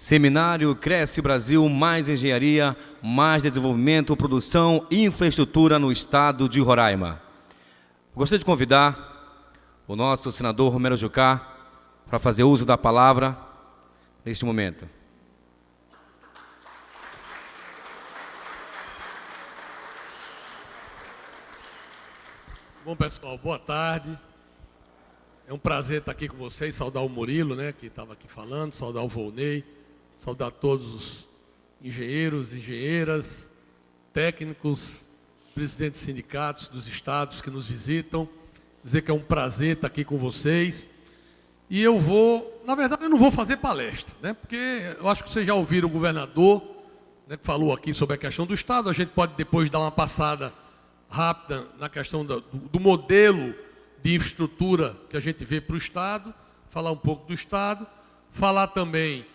Seminário Cresce Brasil, mais engenharia, mais desenvolvimento, produção e infraestrutura no estado de Roraima. Gostaria de convidar o nosso senador Romero Jucá para fazer uso da palavra neste momento. Bom, pessoal, boa tarde. É um prazer estar aqui com vocês, saudar o Murilo, que estava aqui falando, saudar o Volney, saudar todos os engenheiros, engenheiras, técnicos, presidentes de sindicatos dos estados que nos visitam, dizer que é um prazer estar aqui com vocês. E eu vou, na verdade, eu não vou fazer palestra, porque eu acho que vocês já ouviram o governador, que falou aqui sobre a questão do estado. A gente pode depois dar uma passada rápida na questão do modelo de infraestrutura que a gente vê para o estado, falar um pouco do estado, falar também,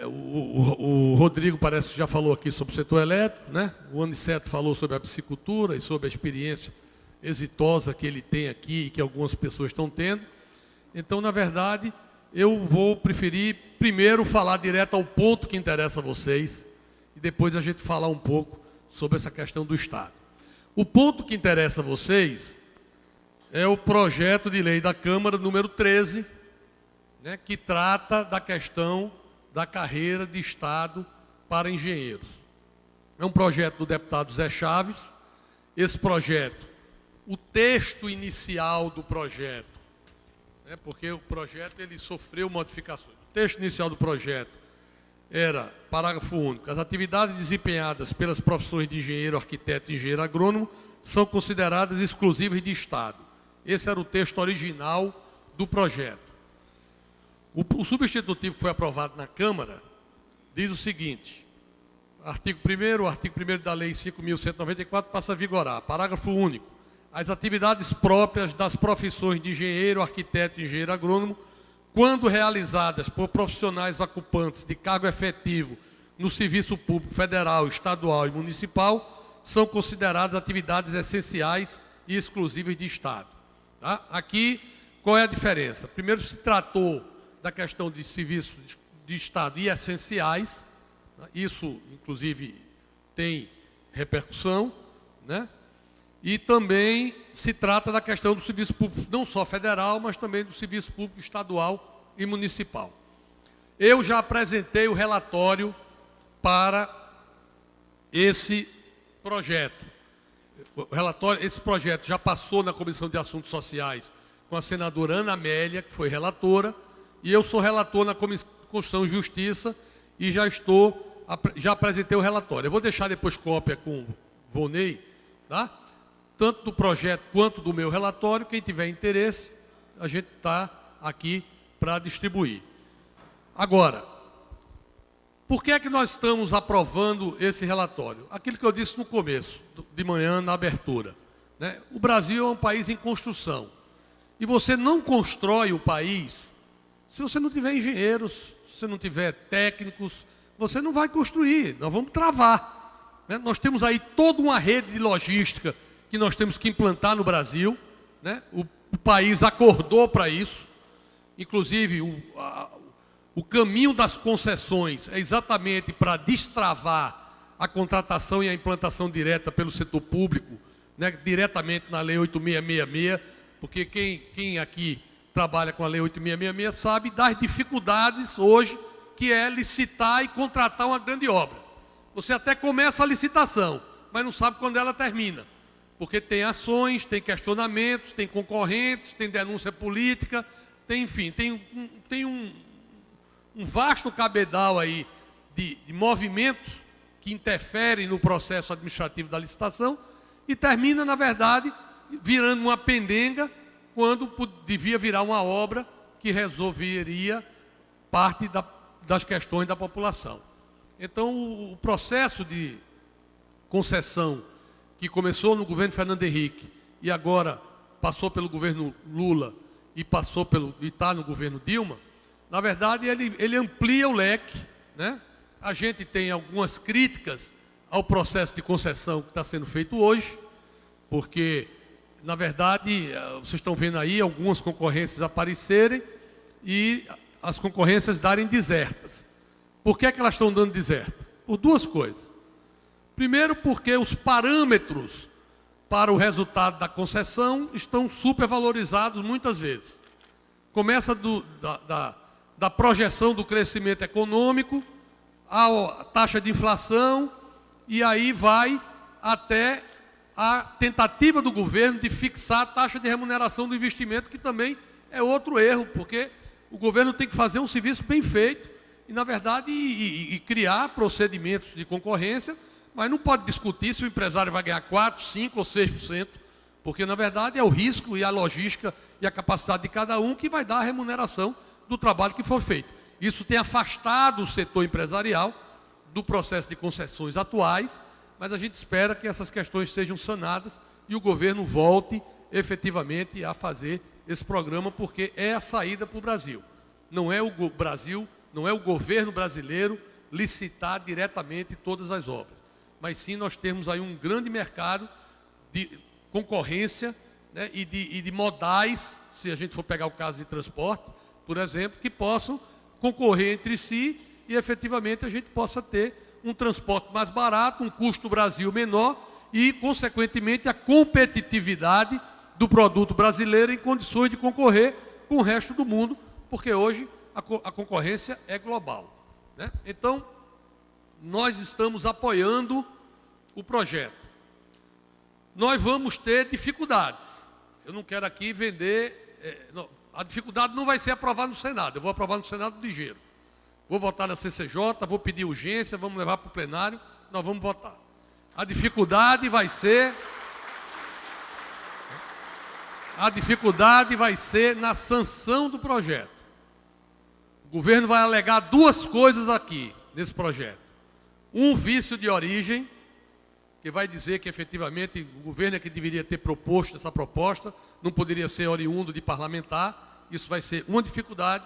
o Rodrigo parece que já falou aqui sobre o setor elétrico, o Aniceto falou sobre a piscicultura e sobre a experiência exitosa que ele tem aqui e que algumas pessoas estão tendo. Então, na verdade, eu vou preferir primeiro falar direto ao ponto que interessa a vocês e depois a gente falar um pouco sobre essa questão do estado. O ponto que interessa a vocês é o projeto de lei da Câmara número 13, que trata da questão da carreira de Estado para engenheiros. É um projeto do deputado Zé Chaves. Esse projeto, o texto inicial do projeto, porque o projeto ele sofreu modificações. O texto inicial do projeto era, parágrafo único, as atividades desempenhadas pelas profissões de engenheiro, arquiteto e engenheiro agrônomo são consideradas exclusivas de Estado. Esse era o texto original do projeto. O substitutivo que foi aprovado na Câmara diz o seguinte: o artigo 1º da Lei 5.194 passa a vigorar. Parágrafo único. As atividades próprias das profissões de engenheiro, arquiteto e engenheiro agrônomo, quando realizadas por profissionais ocupantes de cargo efetivo no serviço público federal, estadual e municipal, são consideradas atividades essenciais e exclusivas de Estado. Aqui, qual é a diferença? Primeiro, se tratou da questão de serviços de Estado e essenciais. Isso, inclusive, tem repercussão, E também se trata da questão do serviço público, não só federal, mas também do serviço público estadual e municipal. Eu já apresentei o relatório para esse projeto. Esse projeto já passou na Comissão de Assuntos Sociais com a senadora Ana Amélia, que foi relatora, e eu sou relator na Comissão de Constituição e Justiça e já apresentei o relatório. Eu vou deixar depois cópia com o Volney, tanto do projeto quanto do meu relatório. Quem tiver interesse, a gente está aqui para distribuir. Agora, por que é que nós estamos aprovando esse relatório? Aquilo que eu disse no começo, de manhã, na abertura. O Brasil é um país em construção. E você não constrói o país se você não tiver engenheiros, se você não tiver técnicos, você não vai construir, nós vamos travar. Nós temos aí toda uma rede de logística que nós temos que implantar no Brasil. O país acordou para isso. Inclusive, o caminho das concessões é exatamente para destravar a contratação e a implantação direta pelo setor público, diretamente na Lei 8.666, porque quem aqui trabalha com a Lei 8.666 sabe das dificuldades hoje que é licitar e contratar uma grande obra. Você até começa a licitação, mas não sabe quando ela termina, porque tem ações, tem questionamentos, tem concorrentes, tem denúncia política, tem um vasto cabedal aí de movimentos que interferem no processo administrativo da licitação e termina, na verdade, virando uma pendenga quando devia virar uma obra que resolveria parte das questões da população. Então, o processo de concessão que começou no governo Fernando Henrique e agora passou pelo governo Lula e está no governo Dilma, na verdade, ele amplia o leque. A gente tem algumas críticas ao processo de concessão que está sendo feito hoje, porque, na verdade, vocês estão vendo aí algumas concorrências aparecerem e as concorrências darem desertas. Por que elas estão dando deserta? Por duas coisas. Primeiro, porque os parâmetros para o resultado da concessão estão supervalorizados muitas vezes. Começa da projeção do crescimento econômico, a taxa de inflação, e aí vai até a tentativa do governo de fixar a taxa de remuneração do investimento, que também é outro erro, porque o governo tem que fazer um serviço bem feito e, na verdade, criar procedimentos de concorrência, mas não pode discutir se o empresário vai ganhar 4%, 5% ou 6%, porque, na verdade, é o risco e a logística e a capacidade de cada um que vai dar a remuneração do trabalho que for feito. Isso tem afastado o setor empresarial do processo de concessões atuais, mas a gente espera que essas questões sejam sanadas e o governo volte efetivamente a fazer esse programa, porque é a saída para o Brasil. Não é o Brasil, não é o governo brasileiro licitar diretamente todas as obras, mas sim nós temos aí um grande mercado de concorrência, né, e de modais, se a gente for pegar o caso de transporte, por exemplo, que possam concorrer entre si e efetivamente a gente possa ter um transporte mais barato, um custo Brasil menor e, consequentemente, a competitividade do produto brasileiro em condições de concorrer com o resto do mundo, porque hoje a concorrência é global, né? Então, nós estamos apoiando o projeto. Nós vamos ter dificuldades. Eu não quero aqui vender... a dificuldade não vai ser aprovar no Senado. Eu vou aprovar no Senado ligeiro. Vou votar na CCJ, vou pedir urgência, vamos levar para o plenário, nós vamos votar. A dificuldade vai ser na sanção do projeto. O governo vai alegar duas coisas aqui, nesse projeto. Um vício de origem, que vai dizer que efetivamente o governo é que deveria ter proposto essa proposta, não poderia ser oriundo de parlamentar, isso vai ser uma dificuldade.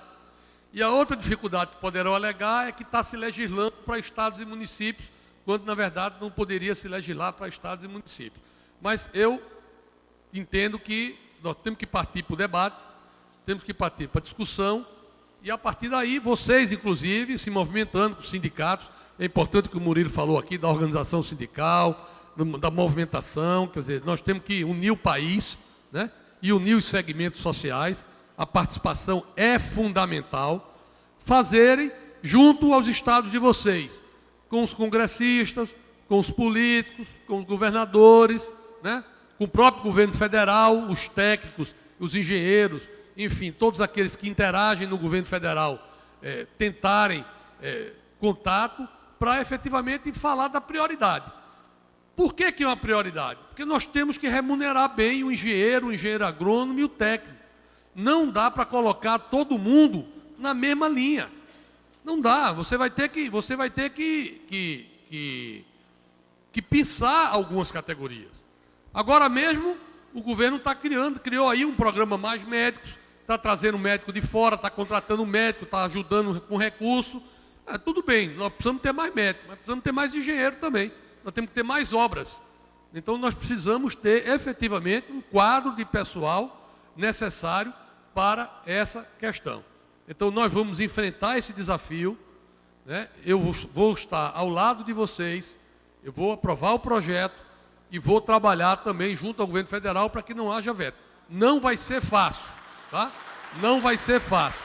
E a outra dificuldade que poderão alegar é que está se legislando para estados e municípios, quando na verdade não poderia se legislar para estados e municípios. Mas eu entendo que nós temos que partir para o debate, temos que partir para a discussão, e a partir daí, vocês, inclusive, se movimentando com os sindicatos, é importante que o Murilo falou aqui da organização sindical, da movimentação, quer dizer, nós temos que unir o país, né, e unir os segmentos sociais, a participação é fundamental, fazerem junto aos estados de vocês, com os congressistas, com os políticos, com os governadores, né, com o próprio governo federal, os técnicos, os engenheiros, enfim, todos aqueles que interagem no governo federal, tentarem contato para efetivamente falar da prioridade. Por que é uma prioridade? Porque nós temos que remunerar bem o engenheiro agrônomo e o técnico. Não dá para colocar todo mundo na mesma linha. Não dá, você vai ter que pensar algumas categorias. Agora mesmo, o governo criou aí um programa Mais Médicos, está trazendo médico de fora, está contratando médico, está ajudando com recurso. Tudo bem, nós precisamos ter mais médicos, mas precisamos ter mais engenheiro também. Nós temos que ter mais obras. Então, nós precisamos ter, efetivamente, um quadro de pessoal necessário para essa questão. Então, nós vamos enfrentar esse desafio, né? Eu vou estar ao lado de vocês, eu vou aprovar o projeto e vou trabalhar também junto ao governo federal para que não haja veto. Não vai ser fácil, tá? Não vai ser fácil.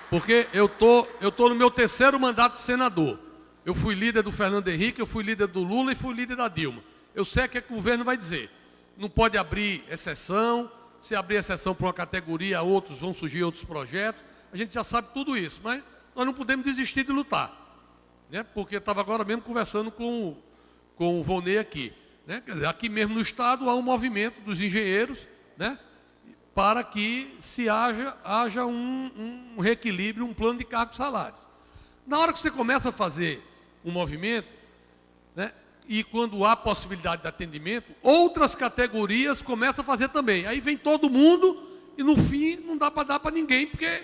Porque eu tô no meu 3º mandato de senador. Eu fui líder do Fernando Henrique, eu fui líder do Lula e fui líder da Dilma. Eu sei o que o governo vai dizer. Não pode abrir exceção, se abrir exceção para uma categoria, vão surgir outros projetos. A gente já sabe tudo isso, mas nós não podemos desistir de lutar, né? Porque eu estava agora mesmo conversando com o Volney aqui, né? Quer dizer, aqui mesmo no estado há um movimento dos engenheiros, né, para que haja um reequilíbrio, um plano de cargos e salários. Na hora que você começa a fazer um movimento, né, e quando há possibilidade de atendimento, outras categorias começam a fazer também. Aí vem todo mundo e no fim não dá para dar para ninguém, porque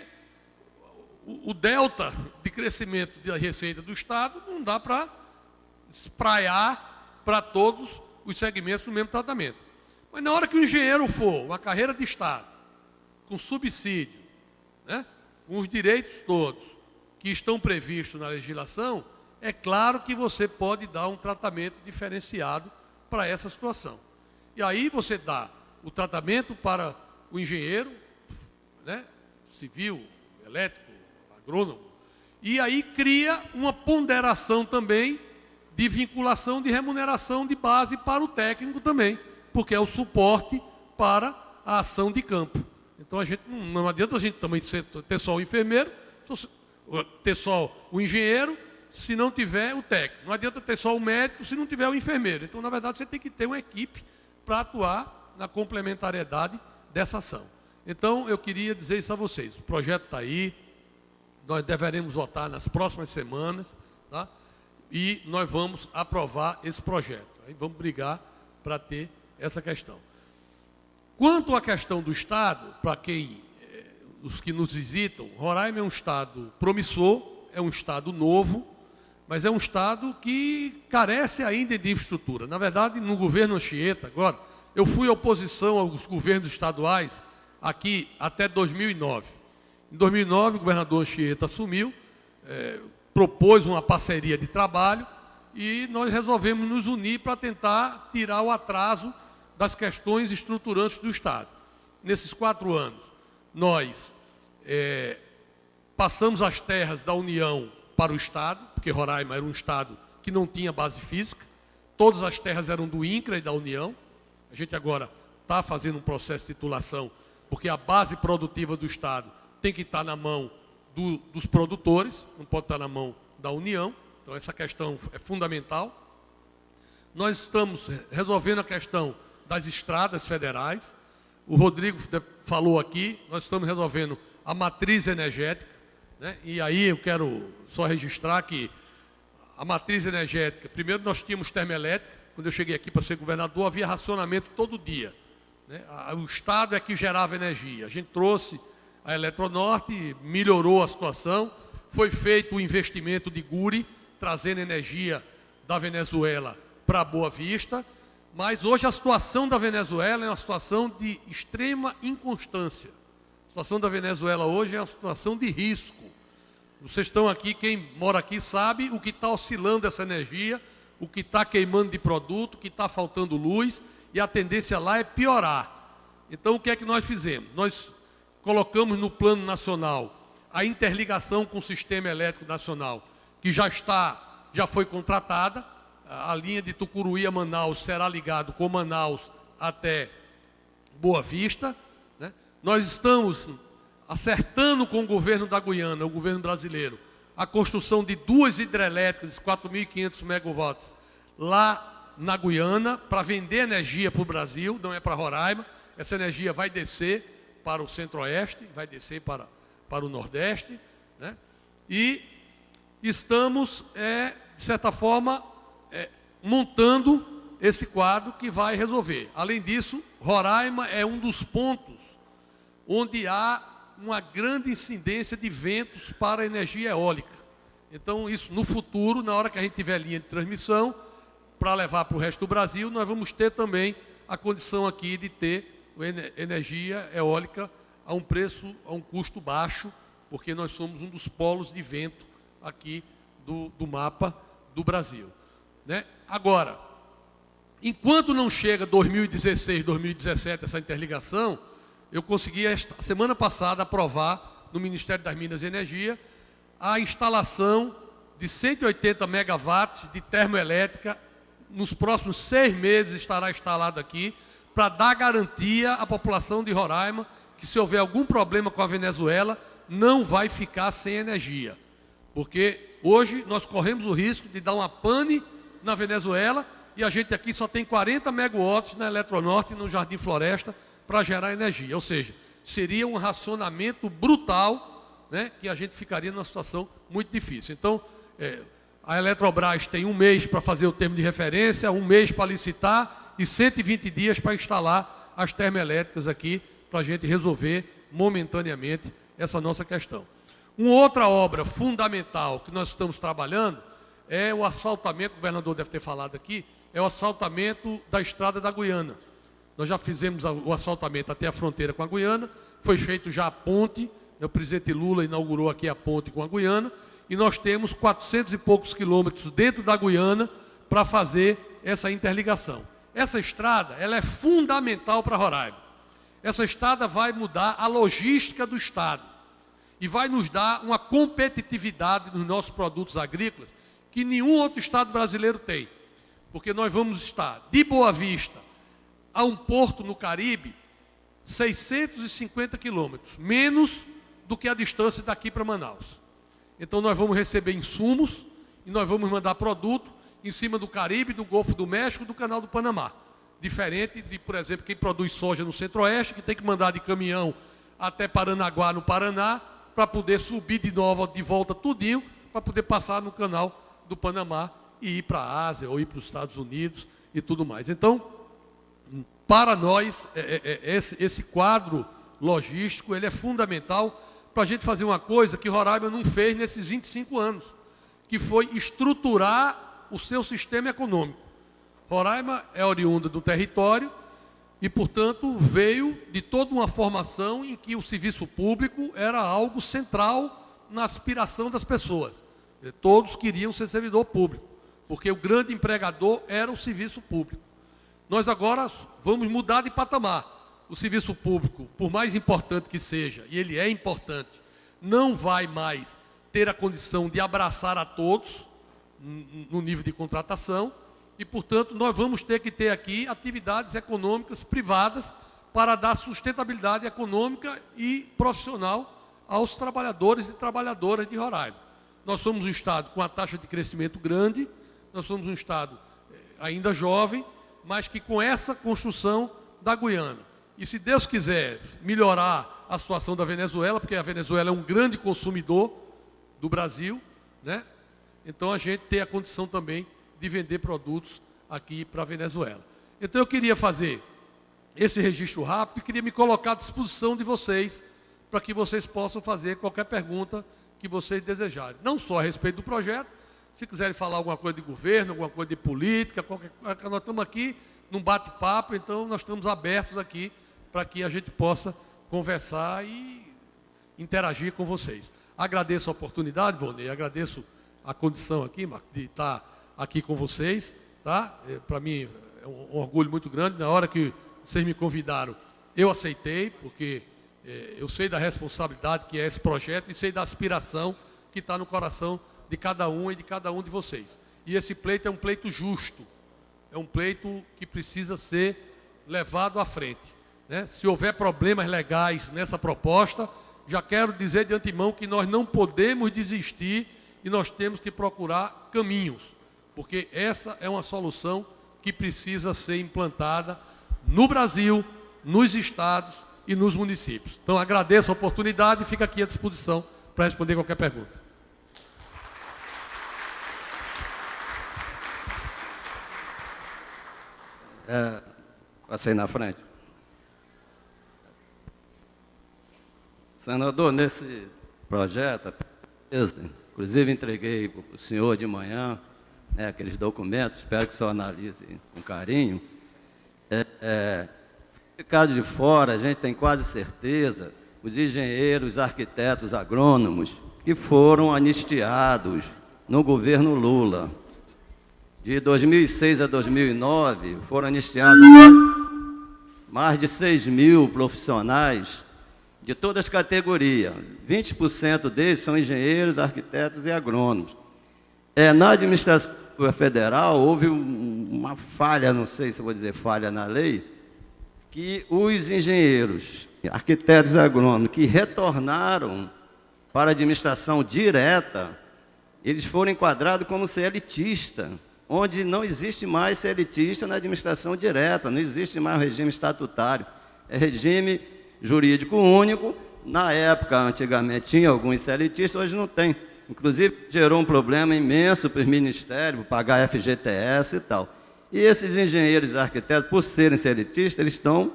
o delta de crescimento da receita do Estado não dá para espraiar para todos os segmentos no mesmo tratamento. Mas na hora que o engenheiro for uma carreira de Estado, com subsídio, né, com os direitos todos, que estão previstos na legislação, é claro que você pode dar um tratamento diferenciado para essa situação. E aí você dá o tratamento para o engenheiro, né, civil, elétrico, agrônomo, e aí cria uma ponderação também de vinculação de remuneração de base para o técnico também, porque é o suporte para a ação de campo. Então não adianta a gente também ter só o enfermeiro, ter só o engenheiro, se não tiver o técnico. Não adianta ter só o médico se não tiver o enfermeiro. Então, na verdade, você tem que ter uma equipe para atuar na complementariedade dessa ação. Então, eu queria dizer isso a vocês. O projeto está aí, nós deveremos votar nas próximas semanas, tá? E nós vamos aprovar esse projeto. Aí vamos brigar para ter essa questão. Quanto à questão do Estado, para os que nos visitam, Roraima é um Estado promissor, é um Estado novo, mas é um Estado que carece ainda de infraestrutura. Na verdade, no governo Anchieta, agora, eu fui oposição aos governos estaduais aqui até 2009. Em 2009, o governador Anchieta assumiu, propôs uma parceria de trabalho e nós resolvemos nos unir para tentar tirar o atraso das questões estruturantes do Estado. Nesses 4 anos, nós passamos as terras da União para o Estado, porque Roraima era um Estado que não tinha base física, todas as terras eram do INCRA e da União. A gente agora está fazendo um processo de titulação, porque a base produtiva do Estado tem que estar na mão dos produtores, não pode estar na mão da União, então essa questão é fundamental. Nós estamos resolvendo a questão das estradas federais, o Rodrigo falou aqui, nós estamos resolvendo a matriz energética, né? E aí eu quero só registrar que a matriz energética, primeiro nós tínhamos termoelétrica, quando eu cheguei aqui para ser governador, havia racionamento todo dia, né? O Estado é que gerava energia, a gente trouxe a Eletronorte, melhorou a situação, foi feito o investimento de Guri, trazendo energia da Venezuela para Boa Vista, mas hoje a situação da Venezuela é uma situação de extrema inconstância. A situação da Venezuela hoje é uma situação de risco. Vocês estão aqui, quem mora aqui sabe o que está oscilando essa energia, o que está queimando de produto, o que está faltando luz, e a tendência lá é piorar. Então, o que é que nós fizemos? Nós colocamos no plano nacional a interligação com o sistema elétrico nacional, que já foi contratada. A linha de Tucuruí a Manaus será ligado com Manaus até Boa Vista, né? Nós estamos acertando com o governo da Guiana, o governo brasileiro, a construção de 2 hidrelétricas de 4.500 megawatts lá na Guiana, para vender energia para o Brasil, não é para Roraima. Essa energia vai descer para o Centro-Oeste, vai descer para o Nordeste, né? E estamos, de certa forma, montando esse quadro que vai resolver. Além disso, Roraima é um dos pontos onde há uma grande incidência de ventos para a energia eólica. Então, isso no futuro, na hora que a gente tiver linha de transmissão, para levar para o resto do Brasil, nós vamos ter também a condição aqui de ter energia eólica a um preço, a um custo baixo, porque nós somos um dos polos de vento aqui do mapa do Brasil, né? Agora, enquanto não chega 2016, 2017, essa interligação, eu consegui, semana passada, aprovar no Ministério das Minas e Energia a instalação de 180 megawatts de termoelétrica. Nos próximos 6 meses estará instalado aqui, para dar garantia à população de Roraima que, se houver algum problema com a Venezuela, não vai ficar sem energia. Porque hoje nós corremos o risco de dar uma pane na Venezuela e a gente aqui só tem 40 megawatts na Eletronorte e no Jardim Floresta para gerar energia. Ou seja, seria um racionamento brutal, né, que a gente ficaria numa situação muito difícil. Então, a Eletrobras tem 1 mês para fazer o termo de referência, 1 mês para licitar e 120 dias para instalar as termoelétricas aqui, para a gente resolver momentaneamente essa nossa questão. Uma outra obra fundamental que nós estamos trabalhando é o asfaltamento, o governador deve ter falado aqui, é o asfaltamento da estrada da Guiana. Nós já fizemos o asfaltamento até a fronteira com a Guiana, foi feito já a ponte, o presidente Lula inaugurou aqui a ponte com a Guiana, e nós temos 400 e poucos quilômetros dentro da Guiana para fazer essa interligação. Essa estrada, ela é fundamental para Roraima. Essa estrada vai mudar a logística do Estado e vai nos dar uma competitividade nos nossos produtos agrícolas que nenhum outro Estado brasileiro tem. Porque nós vamos estar de Boa Vista a um porto no Caribe, 650 quilômetros, menos do que a distância daqui para Manaus. Então nós vamos receber insumos e nós vamos mandar produto em cima do Caribe, do Golfo do México, do Canal do Panamá. Diferente de, por exemplo, quem produz soja no Centro-Oeste, que tem que mandar de caminhão até Paranaguá, no Paraná, para poder subir de volta tudinho, para poder passar no Canal do Panamá e ir para a Ásia ou ir para os Estados Unidos e tudo mais. Então, para nós, esse quadro logístico ele é fundamental para a gente fazer uma coisa que Roraima não fez nesses 25 anos, que foi estruturar o seu sistema econômico. Roraima é oriunda do território e, portanto, veio de toda uma formação em que o serviço público era algo central na aspiração das pessoas. Todos queriam ser servidor público, porque o grande empregador era o serviço público. Nós agora vamos mudar de patamar. O serviço público, por mais importante que seja, e ele é importante, não vai mais ter a condição de abraçar a todos no nível de contratação e, portanto, nós vamos ter que ter aqui atividades econômicas privadas para dar sustentabilidade econômica e profissional aos trabalhadores e trabalhadoras de Roraima. Nós somos um Estado com a taxa de crescimento grande, nós somos um Estado ainda jovem, mas que com essa construção da Guiana, e se Deus quiser melhorar a situação da Venezuela, porque a Venezuela é um grande consumidor do Brasil, né? Então a gente tem a condição também de vender produtos aqui para a Venezuela. Então eu queria fazer esse registro rápido e queria me colocar à disposição de vocês, para que vocês possam fazer qualquer pergunta que vocês desejarem. Não só a respeito do projeto, se quiserem falar alguma coisa de governo, alguma coisa de política, qualquer coisa, nós estamos aqui num bate-papo, então nós estamos abertos aqui para que a gente possa conversar e interagir com vocês. Agradeço a oportunidade, Volney, agradeço a condição aqui, Marco, de estar aqui com vocês, tá? Para mim é um orgulho muito grande. Na hora que vocês me convidaram, eu aceitei, porque eu sei da responsabilidade que é esse projeto e sei da aspiração que está no coração de cada um e de cada um de vocês. E esse pleito é um pleito justo, é um pleito que precisa ser levado à frente, né? Se houver problemas legais nessa proposta, já quero dizer de antemão que nós não podemos desistir e nós temos que procurar caminhos, porque essa é uma solução que precisa ser implantada no Brasil, nos estados e nos municípios. Então agradeço a oportunidade e fico aqui à disposição para responder qualquer pergunta. Passei na frente. Senador, nesse projeto, inclusive entreguei para o senhor de manhã, aqueles documentos, espero que o senhor analise com carinho. Ficado de fora, a gente tem quase certeza, os engenheiros, arquitetos, agrônomos, que foram anistiados no governo Lula. De 2006 a 2009, foram anistiados mais de 6 mil profissionais de todas as categorias. 20% deles são engenheiros, arquitetos e agrônomos. Na administração federal, houve uma falha, não sei se eu vou dizer falha na lei, que os engenheiros, arquitetos e agrônomos que retornaram para a administração direta, eles foram enquadrados como CLTista, onde não existe mais CLTista na administração direta, não existe mais regime estatutário, é regime jurídico único. Na época, antigamente, tinha alguns CLTistas, hoje não tem. Inclusive, gerou um problema imenso para os ministérios, pagar FGTS e tal. E esses engenheiros e arquitetos, por serem CLTistas, eles estão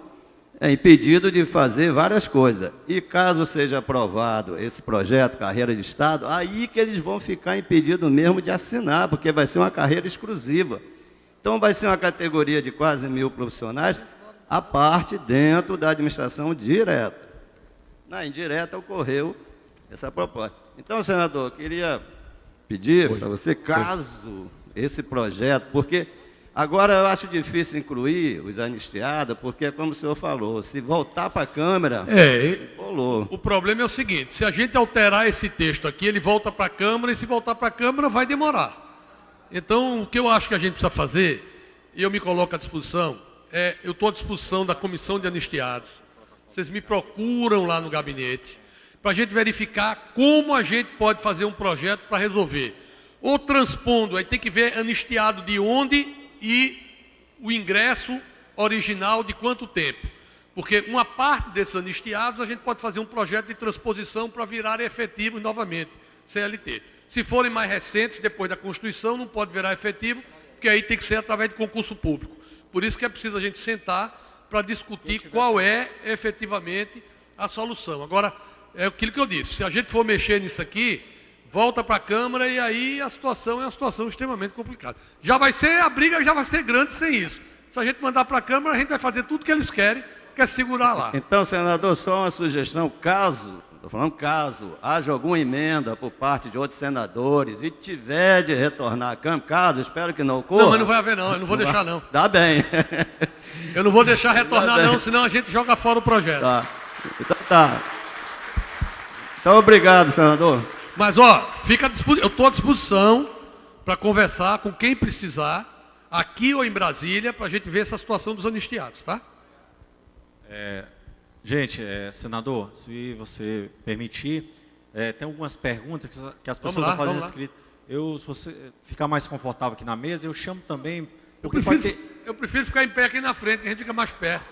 impedidos de fazer várias coisas. E caso seja aprovado esse projeto, Carreira de Estado, aí que eles vão ficar impedidos mesmo de assinar, porque vai ser uma carreira exclusiva. Então, vai ser uma categoria de quase 1.000 profissionais, à parte dentro da administração direta. Na indireta ocorreu essa proposta. Então, senador, eu queria pedir para você, caso esse projeto, porque agora eu acho difícil incluir os anistiados, porque, como o senhor falou, se voltar para a Câmara, rolou. O problema é o seguinte, se a gente alterar esse texto aqui, ele volta para a Câmara, e se voltar para a Câmara, vai demorar. Então, o que eu acho que a gente precisa fazer, e eu me coloco à disposição, eu estou à disposição da Comissão de Anistiados. Vocês me procuram lá no gabinete, para a gente verificar como a gente pode fazer um projeto para resolver. Ou transpondo, aí tem que ver anistiado de onde e o ingresso original de quanto tempo. Porque uma parte desses anistiados a gente pode fazer um projeto de transposição para virar efetivos novamente, CLT. Se forem mais recentes, depois da Constituição, não pode virar efetivo, porque aí tem que ser através de concurso público. Por isso que é preciso a gente sentar para discutir qual é efetivamente a solução. Agora, é aquilo que eu disse, se a gente for mexer nisso aqui, volta para a Câmara e aí a situação é uma situação extremamente complicada. A briga já vai ser grande sem isso. Se a gente mandar para a Câmara, a gente vai fazer tudo que eles querem, que é segurar lá. Então, senador, só uma sugestão, caso haja alguma emenda por parte de outros senadores e tiver de retornar à Câmara, caso, espero que não ocorra. Não, mas não vai haver não, eu não vou deixar não. Dá bem. Eu não vou deixar retornar não, senão a gente joga fora o projeto. Tá. Então tá. Então, obrigado, senador. Mas, ó, eu estou à disposição para conversar com quem precisar, aqui ou em Brasília, para a gente ver essa situação dos anistiados, tá? Gente, senador, se você permitir, tem algumas perguntas que as pessoas vão fazer escrito. Se você ficar mais confortável aqui na mesa, eu chamo também... Eu prefiro ficar em pé aqui na frente, que a gente fica mais perto.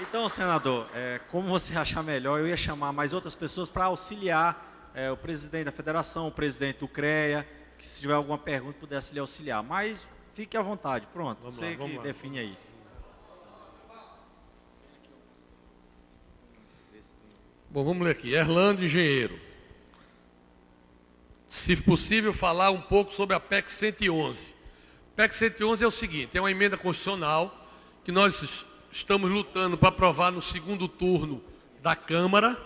Então, senador, como você achar melhor, eu ia chamar mais outras pessoas para auxiliar o presidente da federação, o presidente do CREA, que se tiver alguma pergunta pudesse lhe auxiliar. Mas fique à vontade, pronto, você que define aí. Bom, vamos ler aqui. Erlando Engenheiro. Se possível, falar um pouco sobre a PEC 111. PEC 111 é o seguinte, é uma emenda constitucional que nós estamos lutando para aprovar no segundo turno da Câmara.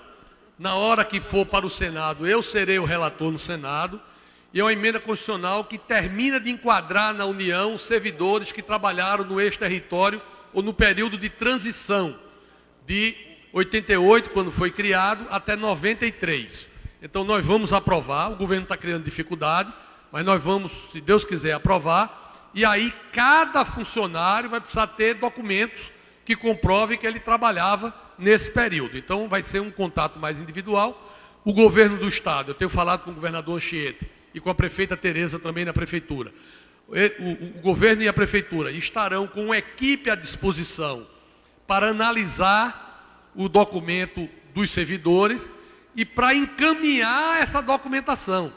Na hora que for para o Senado, eu serei o relator no Senado. E é uma emenda constitucional que termina de enquadrar na União os servidores que trabalharam no ex-território ou no período de transição de 88, quando foi criado, até 93. Então nós vamos aprovar, o governo está criando dificuldade, mas nós vamos, se Deus quiser, aprovar. E aí cada funcionário vai precisar ter documentos que comprovem que ele trabalhava nesse período. Então vai ser um contato mais individual. O governo do Estado, eu tenho falado com o governador Anchieta e com a prefeita Tereza também na prefeitura. O governo e a prefeitura estarão com uma equipe à disposição para analisar o documento dos servidores e para encaminhar essa documentação.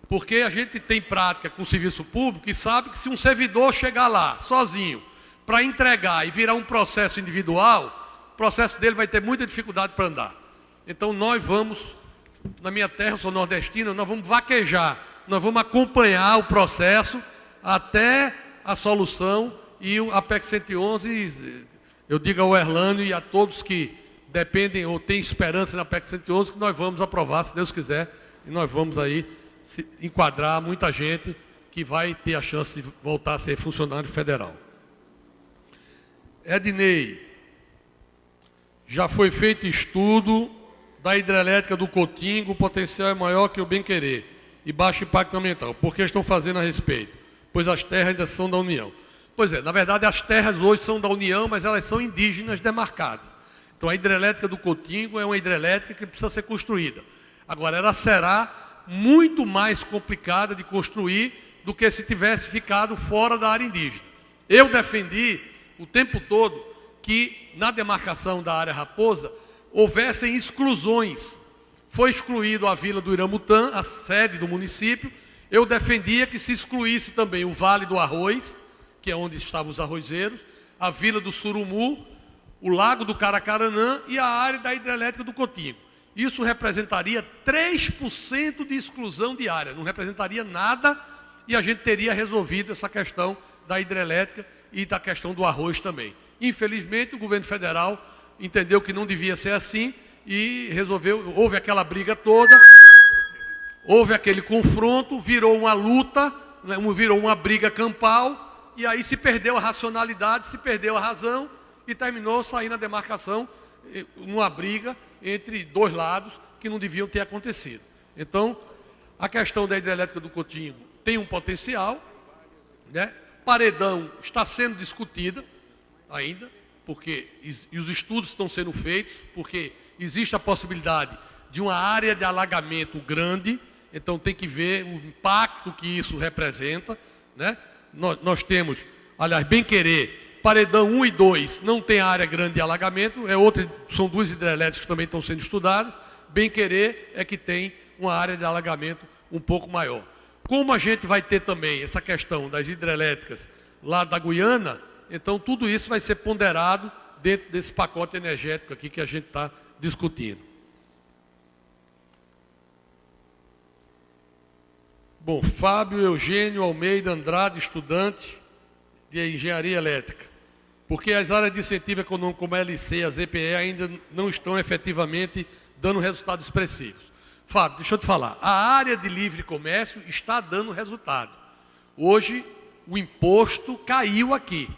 Porque a gente tem prática com o serviço público e sabe que se um servidor chegar lá sozinho para entregar e virar um processo individual, o processo dele vai ter muita dificuldade para andar. Então nós vamos, na minha terra, eu sou nordestino, nós vamos vaquejar, nós vamos acompanhar o processo até a solução e a PEC 111, eu digo ao Erlânio e a todos que dependem ou têm esperança na PEC 111, que nós vamos aprovar, se Deus quiser, e nós vamos aí enquadrar muita gente que vai ter a chance de voltar a ser funcionário federal. Ednei, já foi feito estudo da hidrelétrica do Cotingo, o potencial é maior que o bem-querer e baixo impacto ambiental. Por que estão fazendo a respeito? Pois as terras ainda são da União. Pois é, na verdade as terras hoje são da União, mas elas são indígenas demarcadas. Então a hidrelétrica do Cotingo é uma hidrelétrica que precisa ser construída. Agora, ela será muito mais complicada de construir do que se tivesse ficado fora da área indígena. Eu defendi o tempo todo que na demarcação da área Raposa houvessem exclusões. Foi excluído a Vila do Iramutã, a sede do município. Eu defendia que se excluísse também o Vale do Arroz, que é onde estavam os arrozeiros, a Vila do Surumu, o Lago do Caracaranã e a área da hidrelétrica do Cotingo. Isso representaria 3% de exclusão de área, não representaria nada e a gente teria resolvido essa questão da hidrelétrica e da questão do arroz também. Infelizmente, o governo federal entendeu que não devia ser assim e resolveu, houve aquela briga toda houve aquele confronto, virou uma luta, né, virou uma briga campal, e aí se perdeu a racionalidade, se perdeu a razão, e terminou saindo a demarcação, uma briga entre dois lados que não deviam ter acontecido. Então, a questão da hidrelétrica do Cotingo tem um potencial, né? Paredão está sendo discutida ainda, porque e os estudos estão sendo feitos, porque existe a possibilidade de uma área de alagamento grande, então tem que ver o impacto que isso representa, né? Nós temos, aliás, bem querer, Paredão 1 e 2 não tem área grande de alagamento, são duas hidrelétricas que também estão sendo estudadas, bem querer é que tem uma área de alagamento um pouco maior. Como a gente vai ter também essa questão das hidrelétricas lá da Guiana, então tudo isso vai ser ponderado dentro desse pacote energético aqui que a gente está discutindo. Bom, Fábio Eugênio Almeida Andrade, estudante de Engenharia Elétrica. Porque as áreas de incentivo econômico como a LC e a ZPE ainda não estão efetivamente dando resultados expressivos. Fábio, deixa eu te falar, a área de livre comércio está dando resultado. Hoje, o imposto caiu aqui.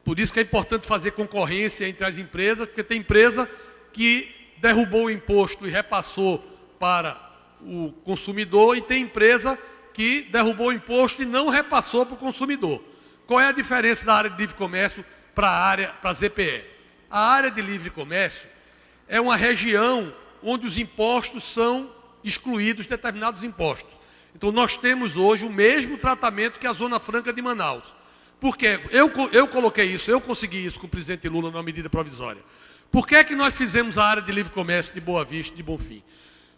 Por isso que é importante fazer concorrência entre as empresas, porque tem empresa que derrubou o imposto e repassou para o consumidor, e tem empresa que derrubou o imposto e não repassou para o consumidor. Qual é a diferença da área de livre comércio para a ZPE? A área de livre comércio é uma região onde os impostos são excluídos, determinados impostos. Então, nós temos hoje o mesmo tratamento que a Zona Franca de Manaus. Por quê? Eu coloquei isso, eu consegui isso com o presidente Lula numa medida provisória. Por que é que nós fizemos a área de livre comércio de Boa Vista e de Bonfim?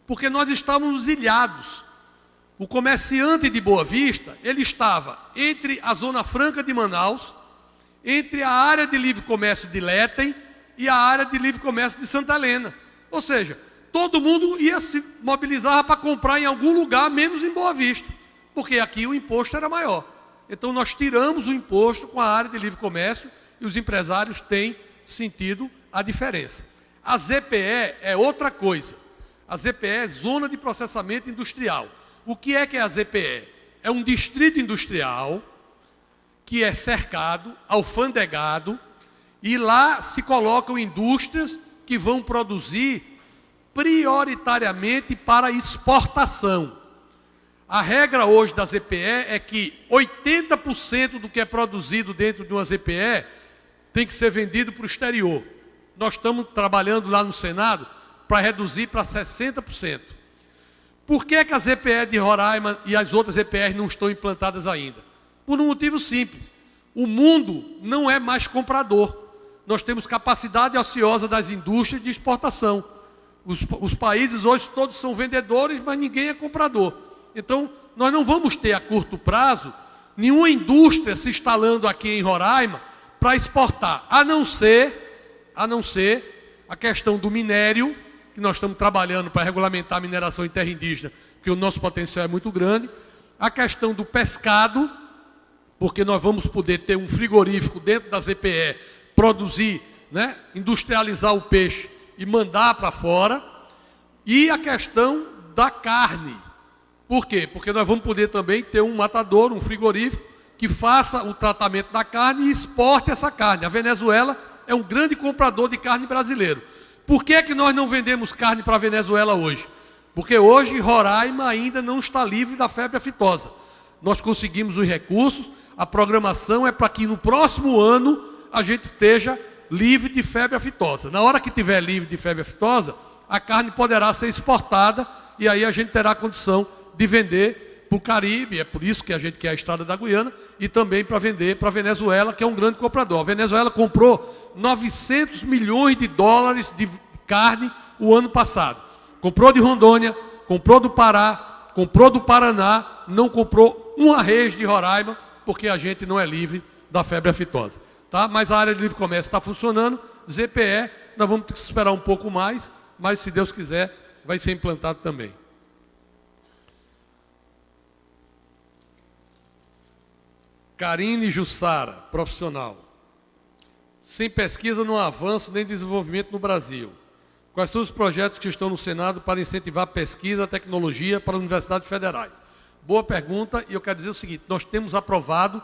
Porque nós estávamos ilhados. O comerciante de Boa Vista, ele estava entre a Zona Franca de Manaus, entre a área de livre comércio de Letem e a área de livre comércio de Santa Helena. Ou seja, todo mundo ia se mobilizar para comprar em algum lugar, menos em Boa Vista, porque aqui o imposto era maior. Então, nós tiramos o imposto com a área de livre comércio e os empresários têm sentido a diferença. A ZPE é outra coisa. A ZPE é Zona de Processamento Industrial. O que é a ZPE? É um distrito industrial que é cercado, alfandegado, e lá se colocam indústrias que vão produzir prioritariamente para exportação. A regra hoje da ZPE é que 80% do que é produzido dentro de uma ZPE tem que ser vendido para o exterior. Nós estamos trabalhando lá no Senado para reduzir para 60%. Por que a ZPE de Roraima e as outras ZPEs não estão implantadas ainda? Por um motivo simples. O mundo não é mais comprador. Nós temos capacidade ociosa das indústrias de exportação. Os países hoje todos são vendedores, mas ninguém é comprador. Então, nós não vamos ter a curto prazo nenhuma indústria se instalando aqui em Roraima para exportar, a não ser a questão do minério, que nós estamos trabalhando para regulamentar a mineração em terra indígena, porque o nosso potencial é muito grande, a questão do pescado, porque nós vamos poder ter um frigorífico dentro da ZPE, produzir, né, industrializar o peixe e mandar para fora, e a questão da carne. Por quê? Porque nós vamos poder também ter um matador, um frigorífico, que faça o tratamento da carne e exporte essa carne. A Venezuela é um grande comprador de carne brasileiro. Por que é que nós não vendemos carne para a Venezuela hoje? Porque hoje Roraima ainda não está livre da febre aftosa. Nós conseguimos os recursos, a programação é para que no próximo ano a gente esteja livre de febre aftosa. Na hora que estiver livre de febre aftosa, a carne poderá ser exportada e aí a gente terá condição de vender para o Caribe, é por isso que a gente quer a Estrada da Guiana, e também para vender para a Venezuela, que é um grande comprador. A Venezuela comprou 900 milhões de dólares de carne o ano passado. Comprou de Rondônia, comprou do Pará, comprou do Paraná, não comprou uma res de Roraima, porque a gente não é livre da febre aftosa. Tá? Mas a área de livre comércio está funcionando, ZPE, nós vamos ter que esperar um pouco mais, mas se Deus quiser, vai ser implantado também. Karine Jussara, profissional. Sem pesquisa não há avanço nem desenvolvimento no Brasil. Quais são os projetos que estão no Senado para incentivar pesquisa e tecnologia para as universidades federais? Boa pergunta, e eu quero dizer o seguinte, nós temos aprovado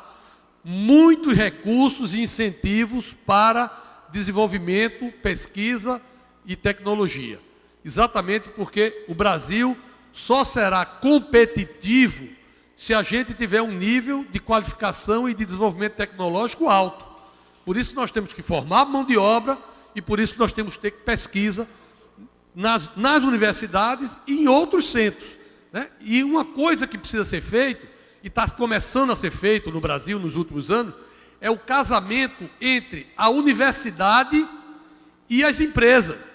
muitos recursos e incentivos para desenvolvimento, pesquisa e tecnologia. Exatamente porque o Brasil só será competitivo se a gente tiver um nível de qualificação e de desenvolvimento tecnológico alto. Por isso nós temos que formar mão de obra e por isso nós temos que ter pesquisa nas universidades e em outros centros, né? E uma coisa que precisa ser feita, e está começando a ser feito no Brasil nos últimos anos, é o casamento entre a universidade e as empresas.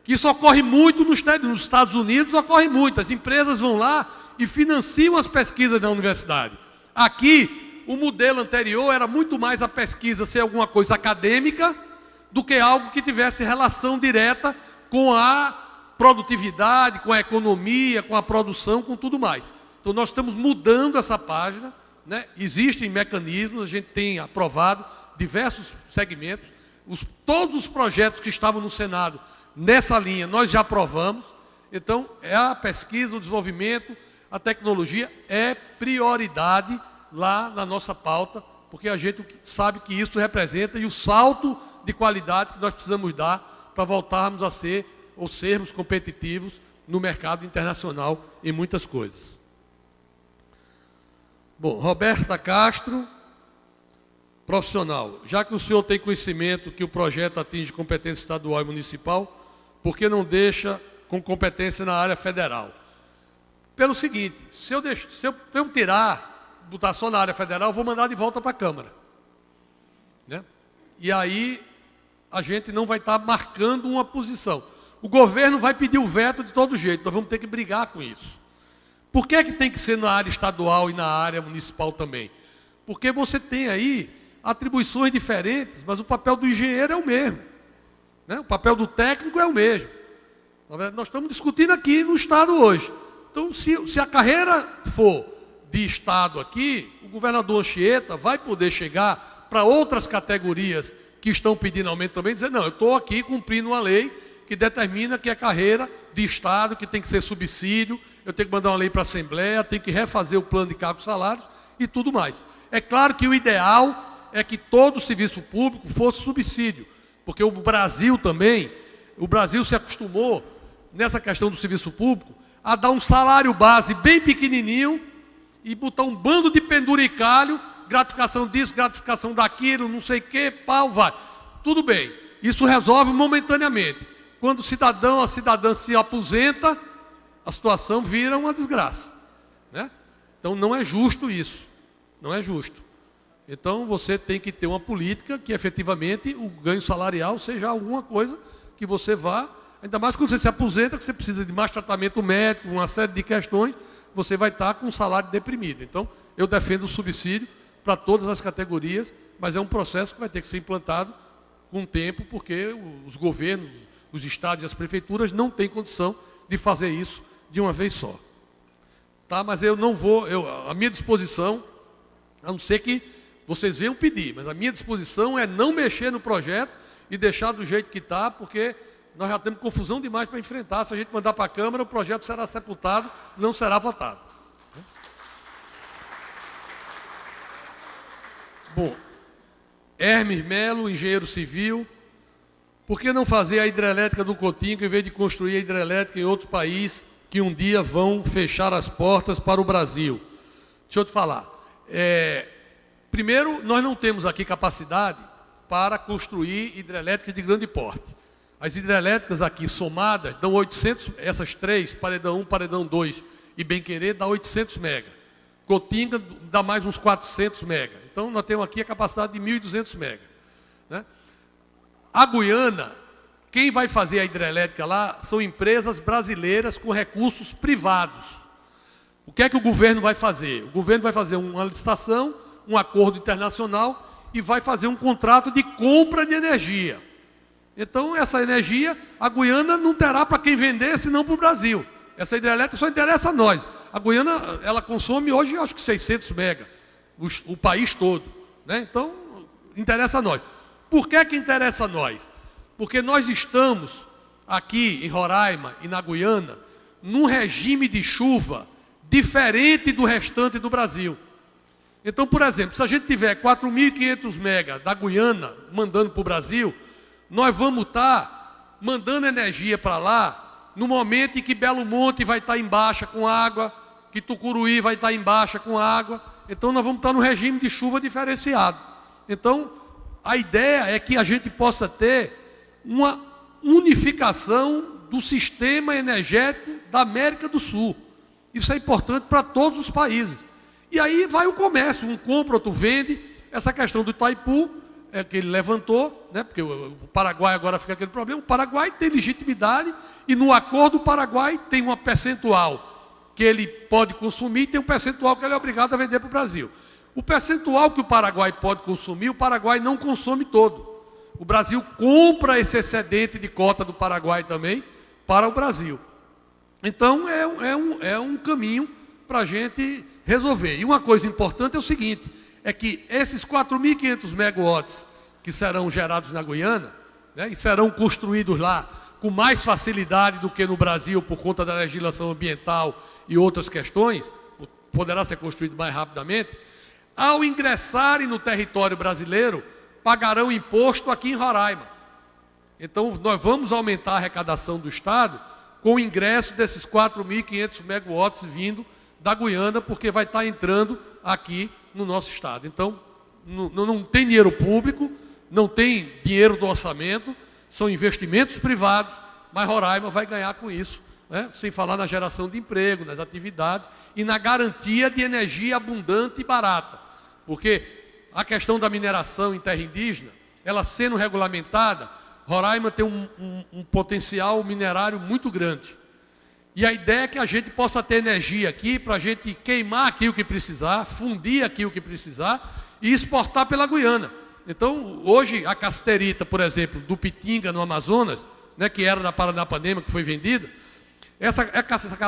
Que isso ocorre muito nos Estados Unidos, ocorre muito. As empresas vão lá e financiam as pesquisas da universidade. Aqui, o modelo anterior era muito mais a pesquisa ser alguma coisa acadêmica do que algo que tivesse relação direta com a produtividade, com a economia, com a produção, com tudo mais. Então, nós estamos mudando essa página, né? Existem mecanismos, a gente tem aprovado diversos segmentos, todos os projetos que estavam no Senado nessa linha nós já aprovamos. Então, a pesquisa, o desenvolvimento, a tecnologia é prioridade lá na nossa pauta, porque a gente sabe que isso representa e o salto de qualidade que nós precisamos dar para voltarmos a ser ou sermos competitivos no mercado internacional em muitas coisas. Bom, Roberta Castro, profissional. Já que o senhor tem conhecimento que o projeto atinge competência estadual e municipal, por que não deixa com competência na área federal? Pelo seguinte, se eu tirar, botar só na área federal, eu vou mandar de volta para a Câmara, né? E aí a gente não vai estar marcando uma posição. O governo vai pedir o veto de todo jeito, nós vamos ter que brigar com isso. Por que é que tem que ser na área estadual e na área municipal também? Porque você tem aí atribuições diferentes, mas o papel do engenheiro é o mesmo, né? O papel do técnico é o mesmo. Nós estamos discutindo aqui no Estado hoje. Então, se a carreira for de Estado aqui, o governador Anchieta vai poder chegar para outras categorias que estão pedindo aumento também e dizer, não, eu estou aqui cumprindo uma lei que determina que é carreira de Estado, que tem que ser subsídio, eu tenho que mandar uma lei para a Assembleia, tenho que refazer o plano de cargos e salários e tudo mais. É claro que o ideal é que todo o serviço público fosse subsídio, porque o Brasil também, o Brasil se acostumou, nessa questão do serviço público, a dar um salário base bem pequenininho e botar um bando de penduricalho, gratificação disso, gratificação daquilo, não sei o quê, pau, vai. Tudo bem, isso resolve momentaneamente. Quando o cidadão, a cidadã se aposenta, a situação vira uma desgraça, né? Então não é justo isso, não é justo. Então você tem que ter uma política que efetivamente o ganho salarial seja alguma coisa que você vá, ainda mais quando você se aposenta, que você precisa de mais tratamento médico, uma série de questões, você vai estar com um salário deprimido. Então eu defendo o subsídio para todas as categorias, mas é um processo que vai ter que ser implantado com o tempo, porque os governos, os estados e as prefeituras não têm condição de fazer isso de uma vez só. Tá? Mas eu não vou, a minha disposição, a não ser que vocês venham pedir, mas a minha disposição é não mexer no projeto e deixar do jeito que está, porque nós já temos confusão demais para enfrentar. Se a gente mandar para a Câmara, o projeto será sepultado, não será votado. Bom, Hermes Melo, engenheiro civil, por que não fazer a hidrelétrica do Cotinga em vez de construir a hidrelétrica em outro país que um dia vão fechar as portas para o Brasil? Deixa eu te falar. Primeiro, nós não temos aqui capacidade para construir hidrelétricas de grande porte. As hidrelétricas aqui somadas dão 800, essas três, Paredão 1, Paredão 2 e Bem-Querer, dá 800 mega. Cotinga dá mais uns 400 mega. Então, nós temos aqui a capacidade de 1.200 mega, né? A Guiana, quem vai fazer a hidrelétrica lá são empresas brasileiras com recursos privados. O que é que o governo vai fazer? O governo vai fazer uma licitação, um acordo internacional e vai fazer um contrato de compra de energia. Então, essa energia, a Guiana não terá para quem vender, senão para o Brasil. Essa hidrelétrica só interessa a nós. A Guiana, ela consome hoje, acho que 600 mega, o país todo, né? Então, interessa a nós. Por que interessa a nós? Porque nós estamos aqui em Roraima e na Guiana, num regime de chuva diferente do restante do Brasil. Então, por exemplo, se a gente tiver 4.500 mega da Guiana mandando para o Brasil, nós vamos estar mandando energia para lá no momento em que Belo Monte vai estar em baixa com água, que Tucuruí vai estar em baixa com água. Então, nós vamos estar no regime de chuva diferenciado. Então, a ideia é que a gente possa ter uma unificação do sistema energético da América do Sul. Isso é importante para todos os países. E aí vai o comércio, um compra, outro vende. Essa questão do Itaipu, que ele levantou, né, porque o Paraguai agora fica aquele problema. O Paraguai tem legitimidade e no acordo o Paraguai tem uma percentual que ele pode consumir e tem um percentual que ele é obrigado a vender para o Brasil. O percentual que o Paraguai pode consumir, o Paraguai não consome todo. O Brasil compra esse excedente de cota do Paraguai também para o Brasil. Então, é um caminho para a gente resolver. E uma coisa importante é o seguinte, é que esses 4.500 megawatts que serão gerados na Guiana, né, e serão construídos lá com mais facilidade do que no Brasil por conta da legislação ambiental e outras questões, poderá ser construído mais rapidamente, ao ingressarem no território brasileiro, pagarão imposto aqui em Roraima. Então, nós vamos aumentar a arrecadação do Estado com o ingresso desses 4.500 megawatts vindo da Guiana, porque vai estar entrando aqui no nosso Estado. Então, não tem dinheiro público, não tem dinheiro do orçamento, são investimentos privados, mas Roraima vai ganhar com isso, né? Sem falar na geração de emprego, nas atividades e na garantia de energia abundante e barata. Porque a questão da mineração em terra indígena, ela sendo regulamentada, Roraima tem um potencial minerário muito grande. E a ideia é que a gente possa ter energia aqui para a gente queimar aqui o que precisar, fundir aqui o que precisar e exportar pela Guiana. Então, hoje, a casterita, por exemplo, do Pitinga, no Amazonas, né, que era na Paranapanema, que foi vendida, essa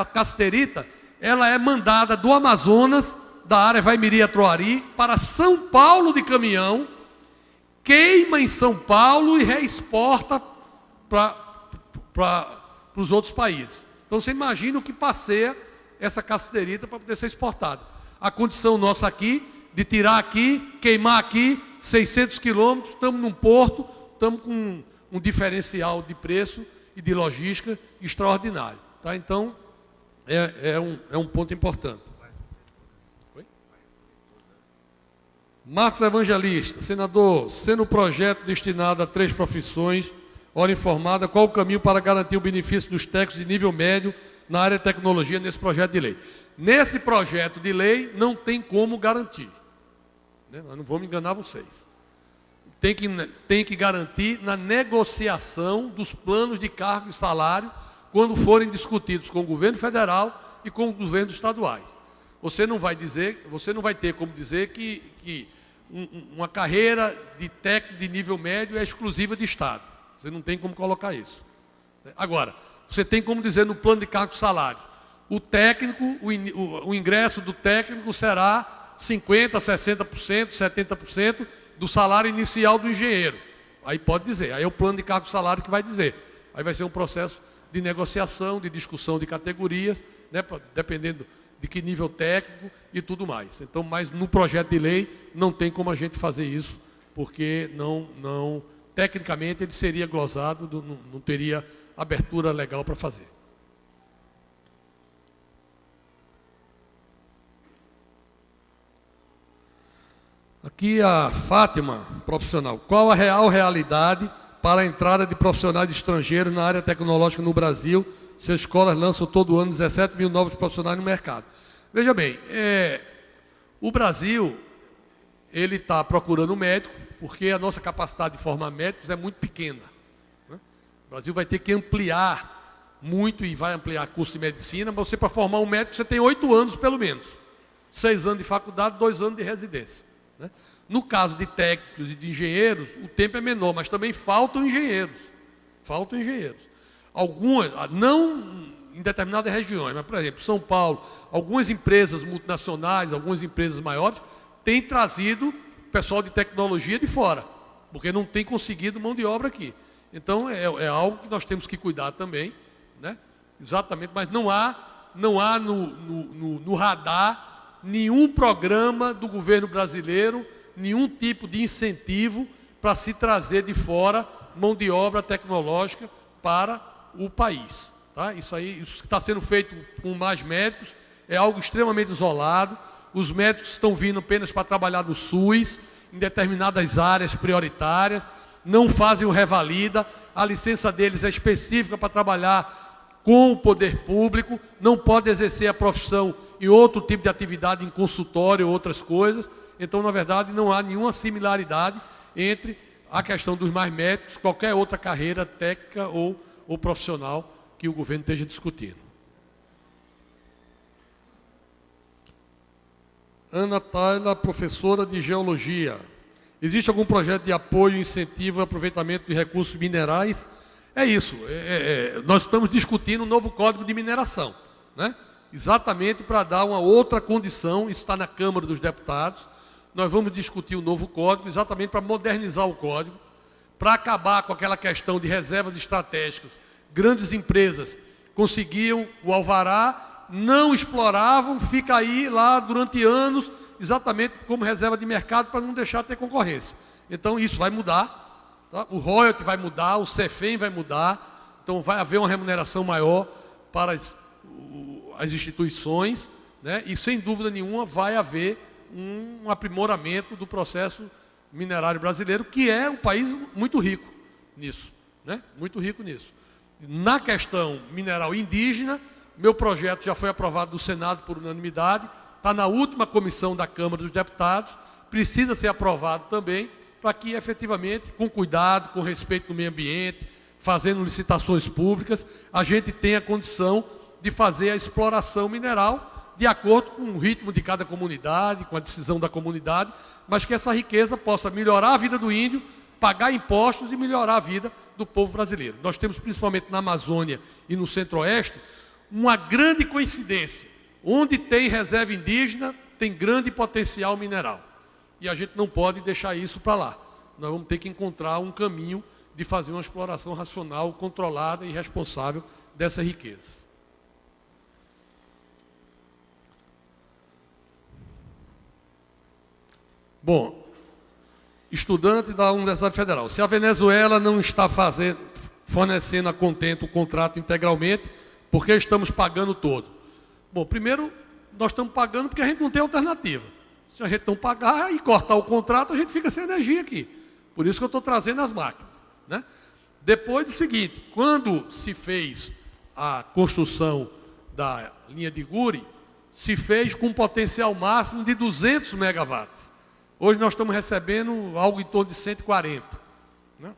casterita, ela é mandada do Amazonas, da área Vaimiri-Atroari, para São Paulo de caminhão, queima em São Paulo e reexporta para os outros países. Então, você imagina o que passeia essa casterita para poder ser exportada. A condição nossa aqui, de tirar aqui, queimar aqui, 600 quilômetros, estamos num porto, estamos com um diferencial de preço e de logística extraordinário. Tá? Então, é um ponto importante. Oi? Marcos Evangelista, senador, sendo o projeto destinado a 3 profissões, hora informada, qual o caminho para garantir o benefício dos técnicos de nível médio na área de tecnologia nesse projeto de lei? Nesse projeto de lei não tem como garantir. Nós não vamos enganar vocês. Tem que garantir na negociação dos planos de cargo e salário quando forem discutidos com o governo federal e com os governos estaduais. Você não vai ter como dizer que uma carreira de técnico de nível médio é exclusiva de Estado. Você não tem como colocar isso. Agora, você tem como dizer no plano de cargos e salários, o técnico, o ingresso do técnico será 50%, 60%, 70% do salário inicial do engenheiro. Aí pode dizer, aí é o plano de cargo e salário que vai dizer. Aí vai ser um processo de negociação, de discussão de categorias, né, dependendo de que nível técnico e tudo mais. Então, mas no projeto de lei não tem como a gente fazer isso, porque tecnicamente ele seria glosado, não teria abertura legal para fazer. Aqui a Fátima, profissional. Qual a real realidade para a entrada de profissionais estrangeiros na área tecnológica no Brasil? Suas escolas lançam todo ano 17 mil novos profissionais no mercado. Veja bem, o Brasil ele está procurando médico, porque a nossa capacidade de formar médicos é muito pequena. Né? O Brasil vai ter que ampliar muito e vai ampliar curso de medicina, mas você, para formar um médico, você tem 8 anos pelo menos. 6 anos de faculdade, 2 anos de residência. Né? No caso de técnicos e de engenheiros, o tempo é menor, mas também faltam engenheiros. Faltam engenheiros. Algumas, não em determinadas regiões, mas, por exemplo, São Paulo, algumas empresas multinacionais, algumas empresas maiores, têm trazido pessoal de tecnologia de fora, porque não tem conseguido mão de obra aqui. Então, é algo que nós temos que cuidar também, né? Exatamente, mas não há no radar nenhum programa do governo brasileiro, nenhum tipo de incentivo para se trazer de fora mão de obra tecnológica para o país. Tá? Isso que está sendo feito com mais médicos é algo extremamente isolado. Os médicos estão vindo apenas para trabalhar no SUS, em determinadas áreas prioritárias, não fazem o revalida, a licença deles é específica para trabalhar com o poder público, não pode exercer a profissão em outro tipo de atividade, em consultório ou outras coisas. Então, na verdade, não há nenhuma similaridade entre a questão dos mais médicos, qualquer outra carreira técnica ou profissional que o governo esteja discutindo. Ana Taila, professora de Geologia. Existe algum projeto de apoio, incentivo, aproveitamento de recursos minerais? É isso. Nós estamos discutindo um novo Código de Mineração, né? Exatamente para dar uma outra condição. Isso está na Câmara dos Deputados. Nós vamos discutir o novo Código exatamente para modernizar o Código, para acabar com aquela questão de reservas estratégicas. Grandes empresas conseguiam o alvará, não exploravam, fica aí lá durante anos, exatamente como reserva de mercado, para não deixar de ter concorrência. Então, isso vai mudar, tá? O royalty vai mudar, o CEFEM vai mudar, então vai haver uma remuneração maior para as instituições, né? E, sem dúvida nenhuma, vai haver um aprimoramento do processo minerário brasileiro, que é um país muito rico nisso, né? Muito rico nisso. Na questão mineral indígena, meu projeto já foi aprovado do Senado por unanimidade, está na última comissão da Câmara dos Deputados, precisa ser aprovado também, para que efetivamente, com cuidado, com respeito no meio ambiente, fazendo licitações públicas, a gente tenha condição de fazer a exploração mineral de acordo com o ritmo de cada comunidade, com a decisão da comunidade, mas que essa riqueza possa melhorar a vida do índio, pagar impostos e melhorar a vida do povo brasileiro. Nós temos, principalmente na Amazônia e no Centro-Oeste, uma grande coincidência. Onde tem reserva indígena, tem grande potencial mineral. E a gente não pode deixar isso para lá. Nós vamos ter que encontrar um caminho de fazer uma exploração racional, controlada e responsável dessas riquezas. Bom, estudante da Universidade Federal. Se a Venezuela não está fornecendo a contento o contrato integralmente, por que estamos pagando todo? Bom, primeiro, nós estamos pagando porque a gente não tem alternativa. Se a gente não pagar e cortar o contrato, a gente fica sem energia aqui. Por isso que eu estou trazendo as máquinas, né? Depois do seguinte, quando se fez a construção da linha de Guri, se fez com um potencial máximo de 200 megawatts. Hoje nós estamos recebendo algo em torno de 140. Né?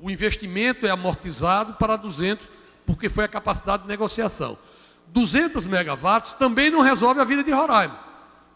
O investimento é amortizado para 200, porque foi a capacidade de negociação. 200 megawatts também não resolve a vida de Roraima.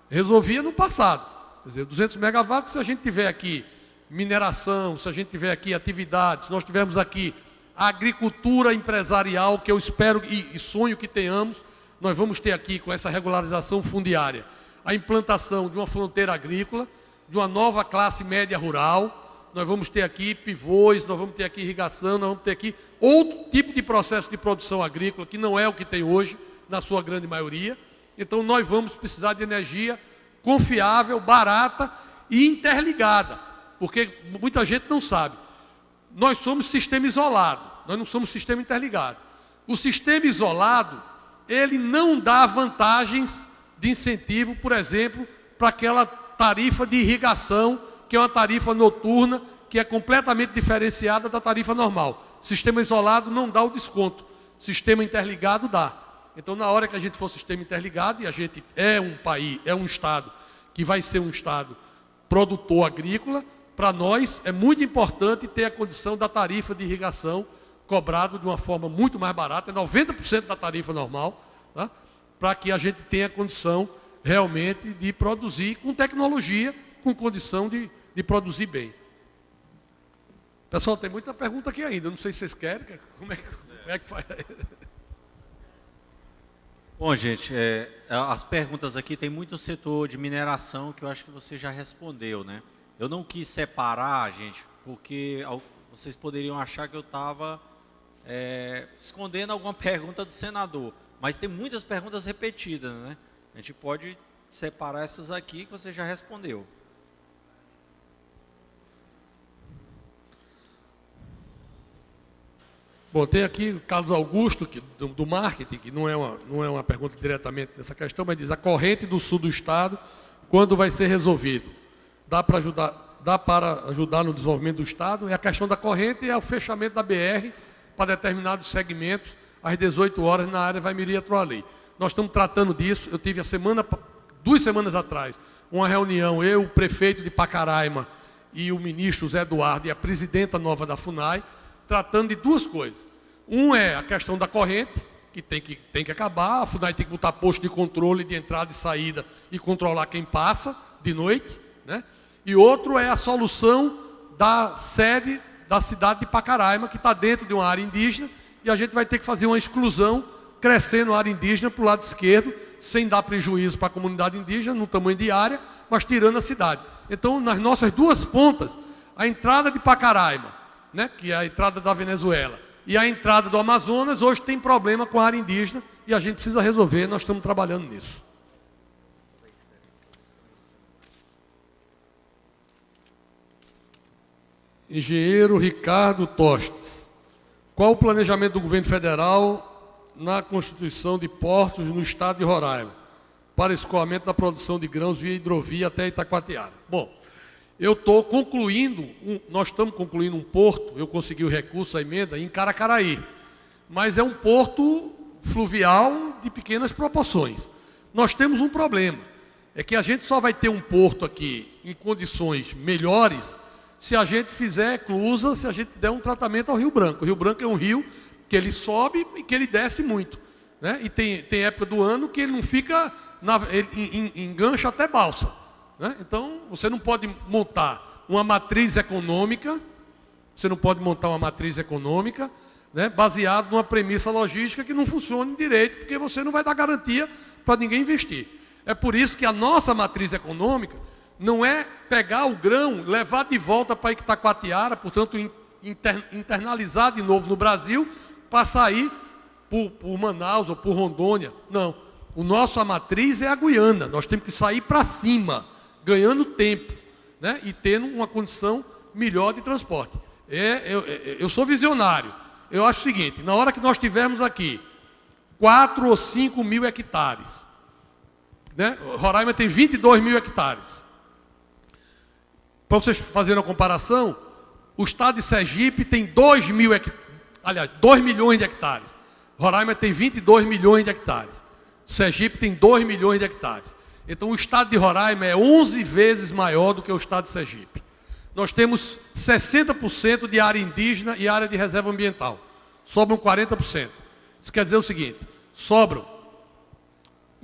Resolvia no passado. Quer dizer, 200 megawatts, se a gente tiver aqui mineração, se a gente tiver aqui atividades, se nós tivermos aqui a agricultura empresarial, que eu espero e sonho que tenhamos, nós vamos ter aqui, com essa regularização fundiária, a implantação de uma fronteira agrícola, de uma nova classe média rural, nós vamos ter aqui pivôs, nós vamos ter aqui irrigação, nós vamos ter aqui outro tipo de processo de produção agrícola, que não é o que tem hoje, na sua grande maioria. Então, nós vamos precisar de energia confiável, barata e interligada, porque muita gente não sabe. Nós somos sistema isolado, nós não somos sistema interligado. O sistema isolado, ele não dá vantagens de incentivo, por exemplo, para aquela tarifa de irrigação, que é uma tarifa noturna, que é completamente diferenciada da tarifa normal. Sistema isolado não dá o desconto, sistema interligado dá. Então, na hora que a gente for sistema interligado, e a gente é um país, é um estado que vai ser um estado produtor agrícola, para nós é muito importante ter a condição da tarifa de irrigação cobrado de uma forma muito mais barata, é 90% da tarifa normal, tá? Para que a gente tenha condição realmente de produzir com tecnologia, com condição de produzir bem. Pessoal, tem muita pergunta aqui ainda, não sei se vocês querem, como é que faz? Bom, gente, as perguntas aqui tem muito setor de mineração que eu acho que você já respondeu, né? Eu não quis separar, gente, porque vocês poderiam achar que eu estava escondendo alguma pergunta do senador. Mas tem muitas perguntas repetidas, né? A gente pode separar essas aqui que você já respondeu. Bom, tem aqui o Carlos Augusto, do marketing, que não é uma pergunta diretamente nessa questão, mas diz: a corrente do sul do estado, quando vai ser resolvido? Dá para ajudar no desenvolvimento do estado? É a questão da corrente e é o fechamento da BR para determinados segmentos, às 18 horas, na área Vaimiri-Troali. Nós estamos tratando disso. Eu tive 2 semanas atrás, uma reunião, eu, o prefeito de Pacaraima e o ministro Zé Eduardo e a presidenta nova da FUNAI, tratando de 2 coisas. Um é a questão da corrente, que tem que acabar. A FUNAI tem que botar posto de controle de entrada e saída e controlar quem passa de noite, né? E outro é a solução da sede da cidade de Pacaraima, que está dentro de uma área indígena, e a gente vai ter que fazer uma exclusão, crescendo a área indígena para o lado esquerdo, sem dar prejuízo para a comunidade indígena, no tamanho de área, mas tirando a cidade. Então, nas nossas 2 pontas, a entrada de Pacaraima, né, que é a entrada da Venezuela, e a entrada do Amazonas, hoje tem problema com a área indígena, e a gente precisa resolver, nós estamos trabalhando nisso. Engenheiro Ricardo Tostes: qual o planejamento do governo federal na constituição de portos no estado de Roraima para escoamento da produção de grãos via hidrovia até Itacoatiara? Bom, nós estamos concluindo um porto, eu consegui o recurso, a emenda, em Caracaraí, mas é um porto fluvial de pequenas proporções. Nós temos um problema, é que a gente só vai ter um porto aqui em condições melhores se a gente fizer eclusa, se a gente der um tratamento ao Rio Branco. O Rio Branco é um rio que ele sobe e que ele desce muito, né? E tem época do ano que ele não fica, ele engancha até balsa, né? Então, você não pode montar uma matriz econômica, né, baseado numa premissa logística que não funcione direito, porque você não vai dar garantia para ninguém investir. É por isso que a nossa matriz econômica não é pegar o grão, levar de volta para Itacoatiara, portanto, internalizar de novo no Brasil, para sair por Manaus ou por Rondônia. Não. A matriz é a Guiana. Nós temos que sair para cima, ganhando tempo, né, e tendo uma condição melhor de transporte. Eu sou visionário. Eu acho o seguinte: na hora que nós tivermos aqui 4 ou 5 mil hectares, né, Roraima tem 22 mil hectares. Para vocês fazerem uma comparação, o estado de Sergipe tem 2 milhões de hectares. Roraima tem 22 milhões de hectares. Sergipe tem 2 milhões de hectares. Então, o estado de Roraima é 11 vezes maior do que o estado de Sergipe. Nós temos 60% de área indígena e área de reserva ambiental. Sobram 40%. Isso quer dizer o seguinte: sobram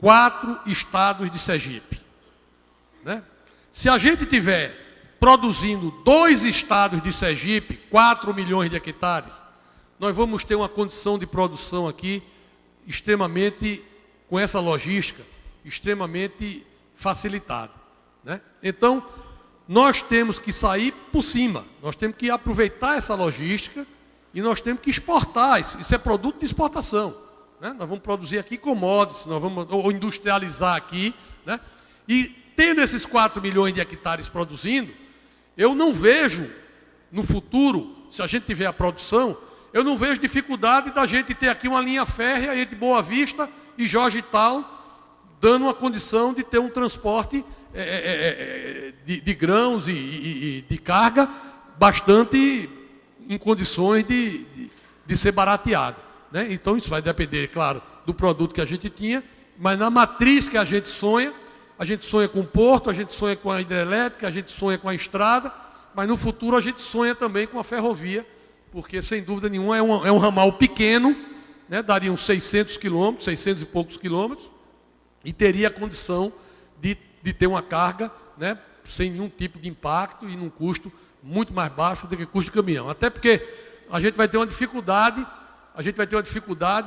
4 estados de Sergipe, né? Se a gente tiver produzindo 2 estados de Sergipe, 4 milhões de hectares, nós vamos ter uma condição de produção aqui extremamente, com essa logística, extremamente facilitada, né? Então, nós temos que sair por cima, nós temos que aproveitar essa logística e nós temos que exportar. Isso é produto de exportação, né? Nós vamos produzir aqui commodities, nós vamos industrializar aqui, né? E tendo esses 4 milhões de hectares produzindo, eu não vejo no futuro, se a gente tiver a produção, eu não vejo dificuldade da gente ter aqui uma linha férrea entre Boa Vista e Jorge Tal, dando uma condição de ter um transporte de grãos e de carga bastante em condições de ser barateado, né? Então, isso vai depender, claro, do produto que a gente tinha, mas na matriz que a gente sonha com o porto, a gente sonha com a hidrelétrica, a gente sonha com a estrada, mas no futuro a gente sonha também com a ferrovia, porque, sem dúvida nenhuma, é um ramal pequeno, né? Daria uns 600 quilômetros, 600 e poucos quilômetros, e teria a condição de ter uma carga, né, sem nenhum tipo de impacto e num custo muito mais baixo do que o custo de caminhão. Até porque a gente vai ter uma dificuldade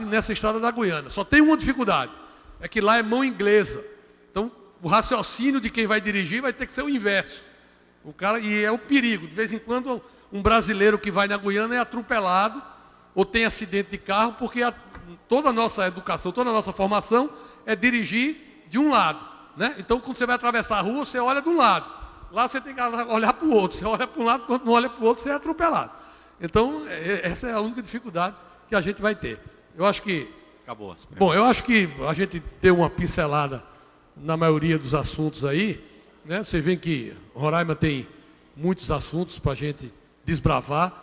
nessa estrada da Guiana. Só tem uma dificuldade, é que lá é mão inglesa. Então, o raciocínio de quem vai dirigir vai ter que ser o inverso. O cara, e é o perigo. De vez em quando, um brasileiro que vai na Guiana é atropelado ou tem acidente de carro, porque toda a nossa educação, toda a nossa formação é dirigir de um lado, né? Então, quando você vai atravessar a rua, você olha de um lado. Lá você tem que olhar para o outro. Você olha para um lado, quando não olha para o outro, você é atropelado. Então, essa é a única dificuldade que a gente vai ter. Eu acho que... Acabou. Bom, eu acho que a gente deu uma pincelada na maioria dos assuntos aí, né? Você vê que Roraima tem muitos assuntos para a gente desbravar.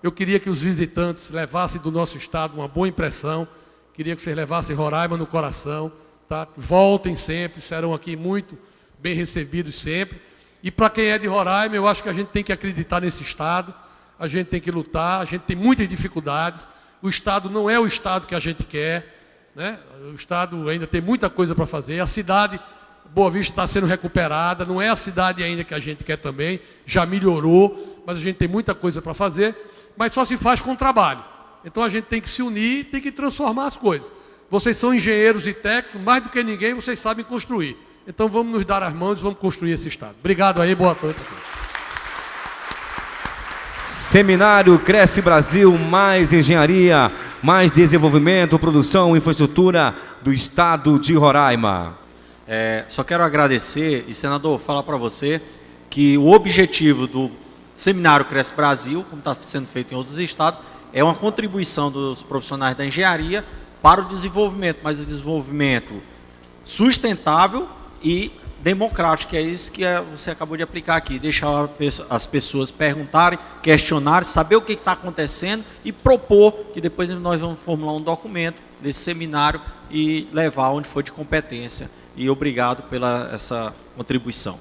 Eu queria que os visitantes levassem do nosso estado uma boa impressão. Queria que vocês levassem Roraima no coração, tá? Voltem sempre, serão aqui muito bem recebidos sempre. E para quem é de Roraima, eu acho que a gente tem que acreditar nesse estado, a gente tem que lutar, a gente tem muitas dificuldades. O estado não é o estado que a gente quer, né? O estado ainda tem muita coisa para fazer. A cidade Boa Vista está sendo recuperada, não é a cidade ainda que a gente quer também, já melhorou, mas a gente tem muita coisa para fazer, mas só se faz com trabalho. Então a gente tem que se unir, tem que transformar as coisas. Vocês são engenheiros e técnicos, mais do que ninguém, vocês sabem construir. Então vamos nos dar as mãos e vamos construir esse estado. Obrigado aí, boa noite a todos. Seminário Cresce Brasil, mais engenharia, mais desenvolvimento, produção, infraestrutura do estado de Roraima. Só quero agradecer e, senador, falar para você que o objetivo do Seminário Cresce Brasil, como está sendo feito em outros estados, é uma contribuição dos profissionais da engenharia para o desenvolvimento, mas o desenvolvimento sustentável e democrático, que é isso que você acabou de aplicar aqui, deixar as pessoas perguntarem, questionarem, saber o que está acontecendo e propor, que depois nós vamos formular um documento desse seminário e levar onde for de competência. E obrigado pela essa contribuição.